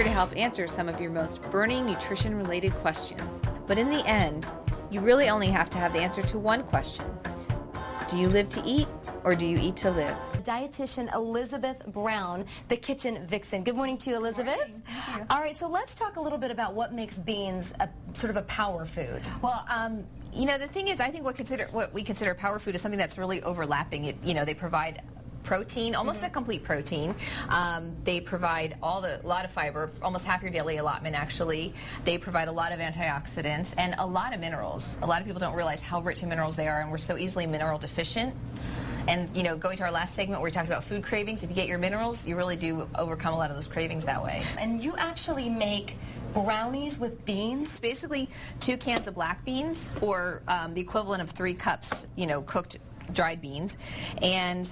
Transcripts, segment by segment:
here to help answer some of your most burning nutrition-related questions. But in the end, you really only have to have the answer to one question. Do you live to eat, or do you eat to live? Dietitian Elizabeth Brown, the Kitchen Vixen. Good morning to you, Elizabeth. Good morning. Thank you. All right, so let's talk a little bit about what makes beans a sort of a power food. Well, you know, the thing is, I think what we consider power food is something that's really overlapping. They provide protein, almost a complete protein. They provide a lot of fiber, almost half your daily allotment actually. They provide a lot of antioxidants and a lot of minerals. A lot of people don't realize how rich in minerals they are, and we're so easily mineral deficient. And going to our last segment where we talked about food cravings, if you get your minerals, you really do overcome a lot of those cravings that way. And you actually make brownies with beans? It's basically 2 cans of black beans, or the equivalent of 3 cups, cooked dried beans, and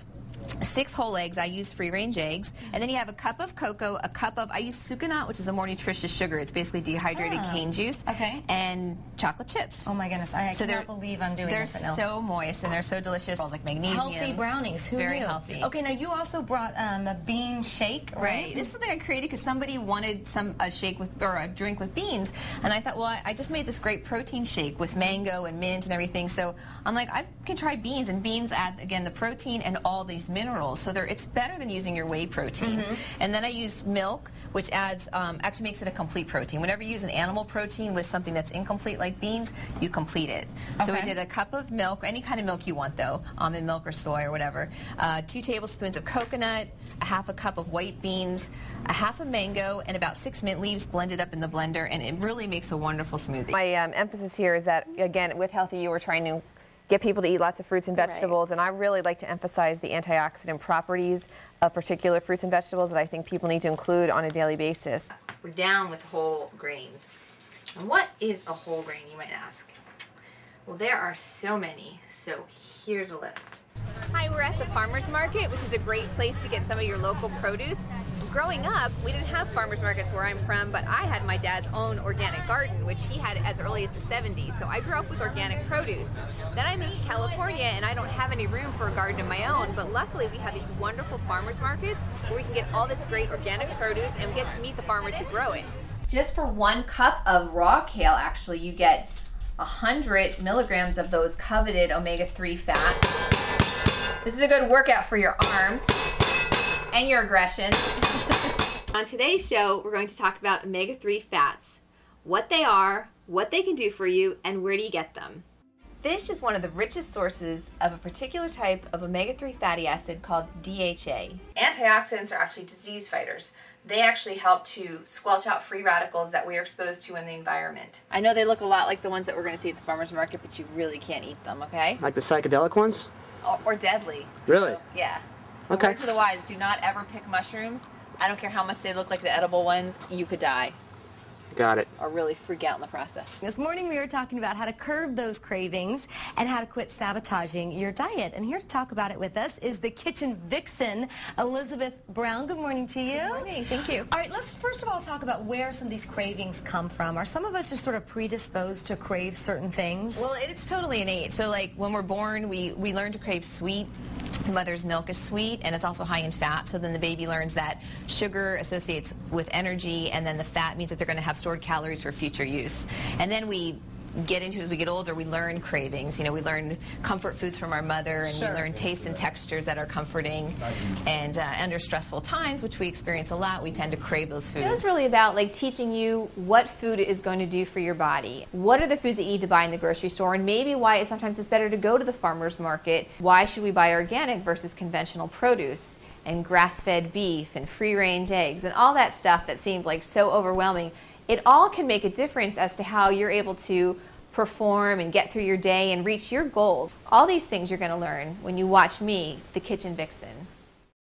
6 whole eggs. I use free-range eggs. And then you have a cup of cocoa, I use sucanat, which is a more nutritious sugar. It's basically dehydrated cane juice. Okay. And chocolate chips. Oh my goodness, I cannot believe I'm doing this. They're so moist and they're so delicious. It's like magnesium. Healthy brownies, who Very knew? healthy. Okay, now you also brought a bean shake, right? This is something I created because somebody wanted a shake or a drink with beans, and I thought, well, I just made this great protein shake with mango and mint and everything, so I'm like, I can try beans, and beans add, again, the protein and all these minerals, so it's better than using your whey protein. And then I use milk, which adds, actually makes it a complete protein. Whenever you use an animal protein with something that's incomplete like beans, you complete it. So we did a cup of milk, any kind of milk you want though, almond milk or soy or whatever, 2 tablespoons of coconut, a half a cup of white beans, a half a mango, and about 6 mint leaves blended up in the blender, and it really makes a wonderful smoothie. My emphasis here is that, again, with Healthy You, we're trying to get people to eat lots of fruits and vegetables, and I really like to emphasize the antioxidant properties of particular fruits and vegetables that I think people need to include on a daily basis. We're down with whole grains. And what is a whole grain, you might ask? Well, there are so many, so here's a list. Hi, we're at the farmer's market, which is a great place to get some of your local produce. Growing up, we didn't have farmers markets where I'm from, but I had my dad's own organic garden, which he had as early as the 70s, so I grew up with organic produce. Then I moved to California, and I don't have any room for a garden of my own, but luckily we have these wonderful farmers markets where we can get all this great organic produce and we get to meet the farmers who grow it. Just for 1 cup of raw kale, actually, you get 100 milligrams of those coveted omega-3 fats. This is a good workout for your arms and your aggression. On today's show, we're going to talk about omega-3 fats, what they are, what they can do for you, and where do you get them. Fish is one of the richest sources of a particular type of omega-3 fatty acid called DHA. Antioxidants are actually disease fighters. They actually help to squelch out free radicals that we are exposed to in the environment. I know they look a lot like the ones that we're going to see at the farmer's market, but you really can't eat them, okay? Like the psychedelic ones? Or deadly. Really? So, yeah. So Okay. word to the wise, do not ever pick mushrooms. I don't care how much they look like the edible ones, you could die. Got it. Or really freak out in the process. This morning we were talking about how to curb those cravings and how to quit sabotaging your diet. And here to talk about it with us is the Kitchen Vixen, Elizabeth Brown. Good morning to you. Good morning. Thank you. All right, let's first of all talk about where some of these cravings come from. Are some of us just sort of predisposed to crave certain things? Well, it's totally innate. So like when we're born, we learn to crave sweet. The mother's milk is sweet, and it's also high in fat, so then the baby learns that sugar associates with energy, and then the fat means that they're going to have stored calories for future use. And then we get into, as we get older, we learn cravings. We learn comfort foods from our mother, and we learn tastes and textures that are comforting. And under stressful times, which we experience a lot, we tend to crave those foods. It's really about teaching you what food is going to do for your body. What are the foods that you need to buy in the grocery store, and maybe why sometimes it's better to go to the farmer's market. Why should we buy organic versus conventional produce, and grass-fed beef and free-range eggs, and all that stuff that seems like so overwhelming. It all can make a difference as to how you're able to perform and get through your day and reach your goals. All these things you're going to learn when you watch me, the Kitchen Vixen.